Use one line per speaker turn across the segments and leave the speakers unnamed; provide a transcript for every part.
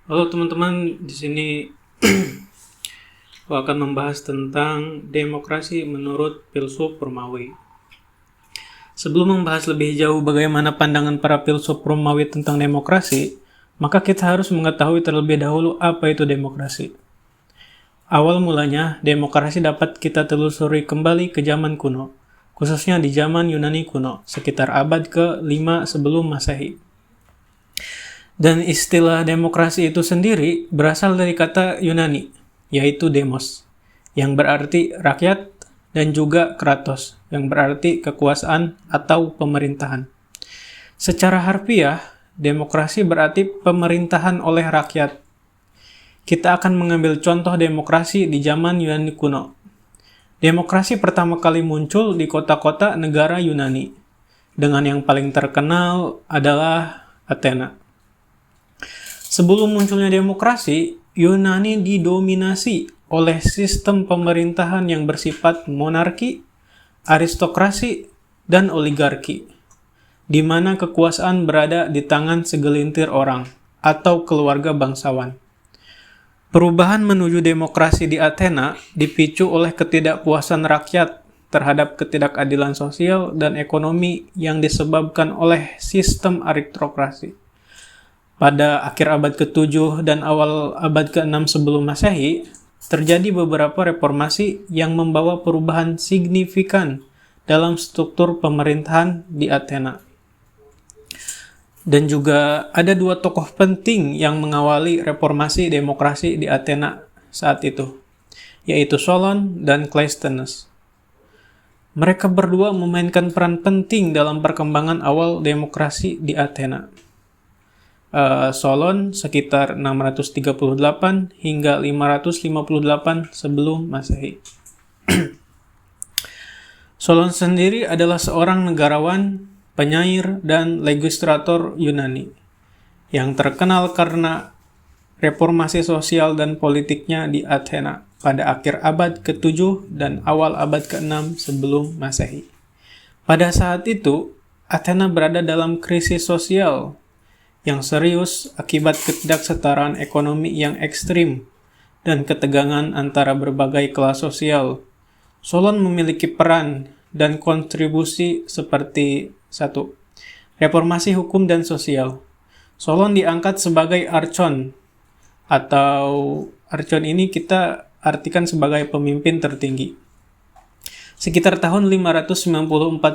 Halo teman-teman, di sini aku akan membahas tentang demokrasi menurut filsuf Romawi. Sebelum membahas lebih jauh bagaimana pandangan para filsuf Romawi tentang demokrasi, maka kita harus mengetahui terlebih dahulu apa itu demokrasi. Awal mulanya, demokrasi dapat kita telusuri kembali ke zaman kuno, khususnya di zaman Yunani kuno, sekitar abad ke-5 sebelum Masehi. Dan istilah demokrasi itu sendiri berasal dari kata Yunani, yaitu demos, yang berarti rakyat, dan juga kratos, yang berarti kekuasaan atau pemerintahan. Secara harfiah, demokrasi berarti pemerintahan oleh rakyat. Kita akan mengambil contoh demokrasi di zaman Yunani kuno. Demokrasi pertama kali muncul di kota-kota negara Yunani, dengan yang paling terkenal adalah Athena. Sebelum munculnya demokrasi, Yunani didominasi oleh sistem pemerintahan yang bersifat monarki, aristokrasi, dan oligarki, di mana kekuasaan berada di tangan segelintir orang atau keluarga bangsawan. Perubahan menuju demokrasi di Athena dipicu oleh ketidakpuasan rakyat terhadap ketidakadilan sosial dan ekonomi yang disebabkan oleh sistem aristokrasi. Pada akhir abad ke-7 dan awal abad ke-6 sebelum Masehi, terjadi beberapa reformasi yang membawa perubahan signifikan dalam struktur pemerintahan di Athena. Dan juga ada dua tokoh penting yang mengawali reformasi demokrasi di Athena saat itu, yaitu Solon dan Cleisthenes. Mereka berdua memainkan peran penting dalam perkembangan awal demokrasi di Athena. Solon sekitar 638 hingga 558 sebelum Masehi. Solon sendiri adalah seorang negarawan, penyair, dan legislator Yunani yang terkenal karena reformasi sosial dan politiknya di Athena pada akhir abad ke-7 dan awal abad ke-6 sebelum Masehi. Pada saat itu, Athena berada dalam krisis sosial yang serius akibat ketidaksetaraan ekonomi yang ekstrim dan ketegangan antara berbagai kelas sosial. Solon memiliki peran dan kontribusi seperti 1. Reformasi hukum dan sosial. Solon diangkat sebagai archon, atau archon ini kita artikan sebagai pemimpin tertinggi. Sekitar tahun 594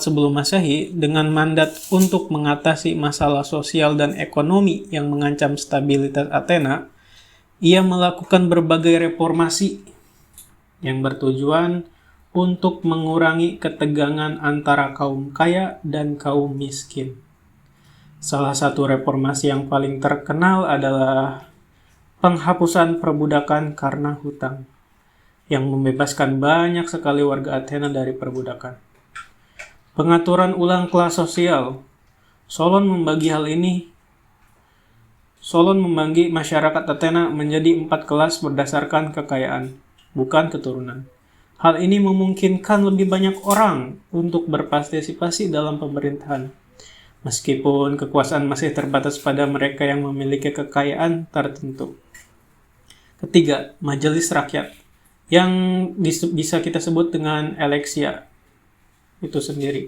sebelum Masehi, dengan mandat untuk mengatasi masalah sosial dan ekonomi yang mengancam stabilitas Athena, ia melakukan berbagai reformasi yang bertujuan untuk mengurangi ketegangan antara kaum kaya dan kaum miskin. Salah satu reformasi yang paling terkenal adalah penghapusan perbudakan karena hutang, yang membebaskan banyak sekali warga Athena dari perbudakan. Pengaturan ulang kelas sosial. Solon membagi masyarakat Athena menjadi 4 kelas berdasarkan kekayaan, bukan keturunan. Hal ini memungkinkan lebih banyak orang untuk berpartisipasi dalam pemerintahan, meskipun kekuasaan masih terbatas pada mereka yang memiliki kekayaan tertentu. Ketiga, majelis rakyat, yang bisa kita sebut dengan Alexia itu sendiri.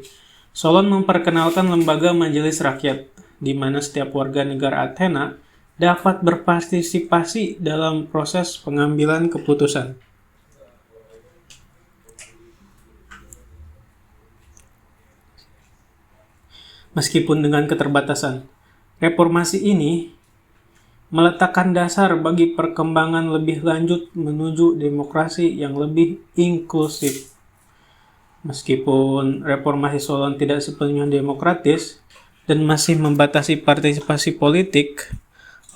Solon memperkenalkan lembaga majelis rakyat, di mana setiap warga negara Athena dapat berpartisipasi dalam proses pengambilan keputusan. Meskipun dengan keterbatasan, reformasi ini meletakkan dasar bagi perkembangan lebih lanjut menuju demokrasi yang lebih inklusif. Meskipun reformasi Solon tidak sepenuhnya demokratis dan masih membatasi partisipasi politik,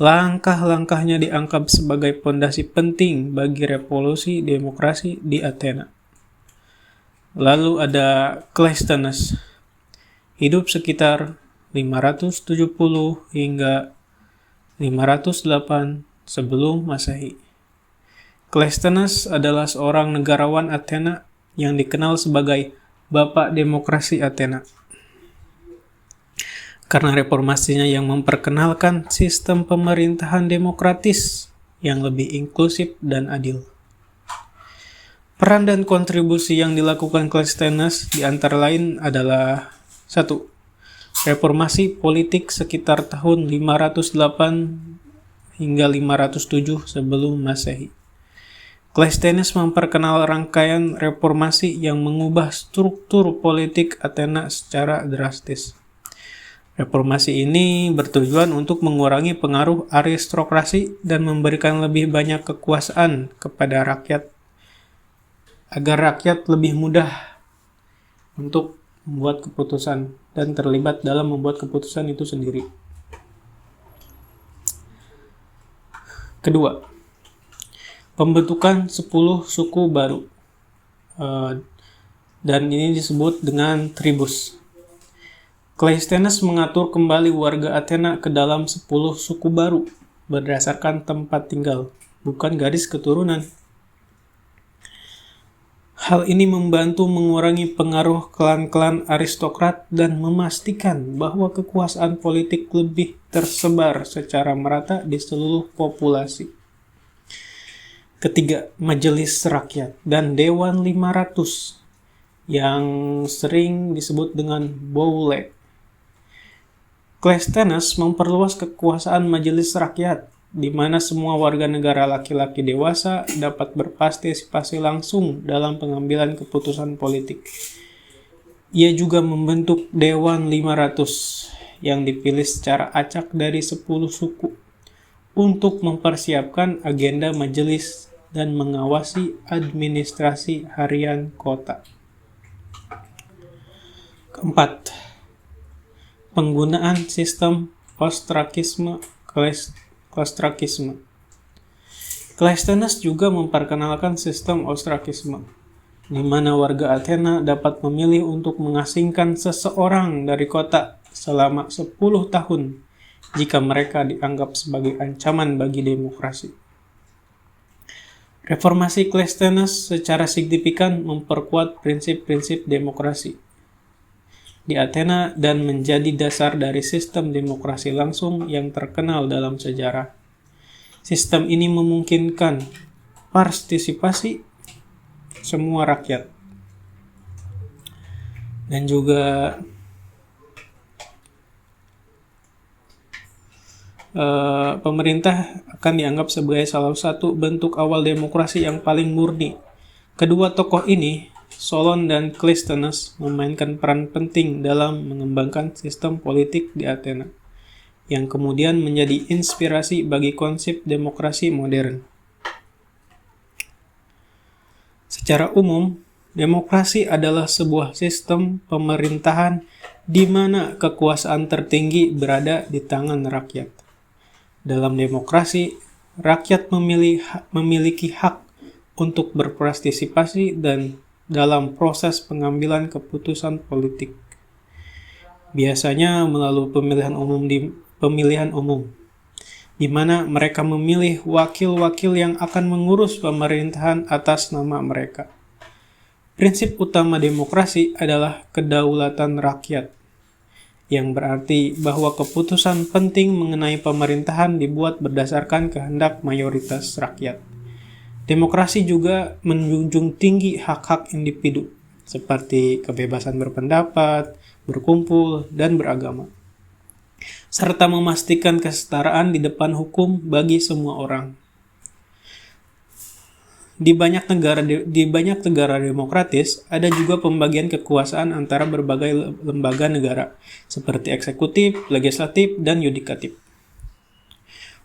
langkah-langkahnya dianggap sebagai fondasi penting bagi revolusi demokrasi di Athena. Lalu ada Cleisthenes, hidup sekitar 570 hingga 508 sebelum Masehi. Cleisthenes adalah seorang negarawan Athena yang dikenal sebagai Bapak Demokrasi Athena. karena reformasinya yang memperkenalkan sistem pemerintahan demokratis yang lebih inklusif dan adil. Peran dan kontribusi yang dilakukan Clisthenes di antara lain adalah 1. Reformasi politik sekitar tahun 508 hingga 507 sebelum Masehi. Clisthenes memperkenalkan rangkaian reformasi yang mengubah struktur politik Athena secara drastis. Reformasi ini bertujuan untuk mengurangi pengaruh aristokrasi dan memberikan lebih banyak kekuasaan kepada rakyat agar rakyat lebih mudah untuk membuat keputusan dan terlibat dalam membuat keputusan itu sendiri. Kedua, pembentukan 10 suku baru, dan ini disebut dengan tribus. Clisthenes mengatur kembali warga Athena ke dalam 10 suku baru berdasarkan tempat tinggal, bukan garis keturunan. Hal ini membantu mengurangi pengaruh klan-klan aristokrat dan memastikan bahwa kekuasaan politik lebih tersebar secara merata di seluruh populasi. Ketiga, Majelis Rakyat dan Dewan 500 yang sering disebut dengan Boule. Clisthenes memperluas kekuasaan Majelis Rakyat, di mana semua warga negara laki-laki dewasa dapat berpartisipasi langsung dalam pengambilan keputusan politik. Ia juga membentuk Dewan 500 yang dipilih secara acak dari 10 suku untuk mempersiapkan agenda majelis dan mengawasi administrasi harian kota. Keempat, penggunaan sistem ostrakisme. Clisthenes juga memperkenalkan sistem ostrakisme, di mana warga Athena dapat memilih untuk mengasingkan seseorang dari kota selama 10 tahun jika mereka dianggap sebagai ancaman bagi demokrasi. Reformasi Clisthenes secara signifikan memperkuat prinsip-prinsip demokrasi di Athena dan menjadi dasar dari sistem demokrasi langsung yang terkenal dalam sejarah. Sistem ini memungkinkan partisipasi semua rakyat dan juga pemerintah akan dianggap sebagai salah satu bentuk awal demokrasi yang paling murni. Kedua tokoh ini, Solon dan Clisthenes, memainkan peran penting dalam mengembangkan sistem politik di Athena, yang kemudian menjadi inspirasi bagi konsep demokrasi modern. Secara umum, demokrasi adalah sebuah sistem pemerintahan di mana kekuasaan tertinggi berada di tangan rakyat. Dalam demokrasi, rakyat memiliki hak untuk berpartisipasi dan dalam proses pengambilan keputusan politik, biasanya melalui pemilihan umum, di mana mereka memilih wakil-wakil yang akan mengurus pemerintahan atas nama mereka. Prinsip utama demokrasi adalah kedaulatan rakyat, yang berarti bahwa keputusan penting mengenai pemerintahan dibuat berdasarkan kehendak mayoritas rakyat. Demokrasi juga menjunjung tinggi hak-hak individu, seperti kebebasan berpendapat, berkumpul, dan beragama, serta memastikan kesetaraan di depan hukum bagi semua orang. Di banyak negara demokratis, ada juga pembagian kekuasaan antara berbagai lembaga negara, seperti eksekutif, legislatif, dan yudikatif.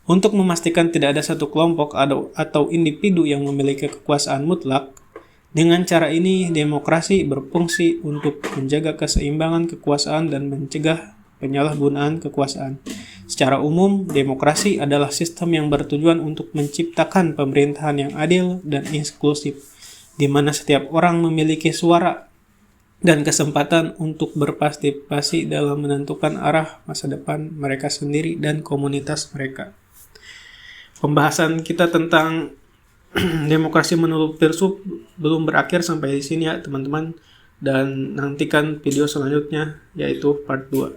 Untuk memastikan tidak ada satu kelompok atau individu yang memiliki kekuasaan mutlak, dengan cara ini demokrasi berfungsi untuk menjaga keseimbangan kekuasaan dan mencegah penyalahgunaan kekuasaan. Secara umum, demokrasi adalah sistem yang bertujuan untuk menciptakan pemerintahan yang adil dan inklusif, di mana setiap orang memiliki suara dan kesempatan untuk berpartisipasi dalam menentukan arah masa depan mereka sendiri dan komunitas mereka. Pembahasan kita tentang demokrasi menurut filsuf belum berakhir sampai di sini ya teman-teman, dan nantikan video selanjutnya yaitu part 2.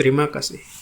Terima kasih.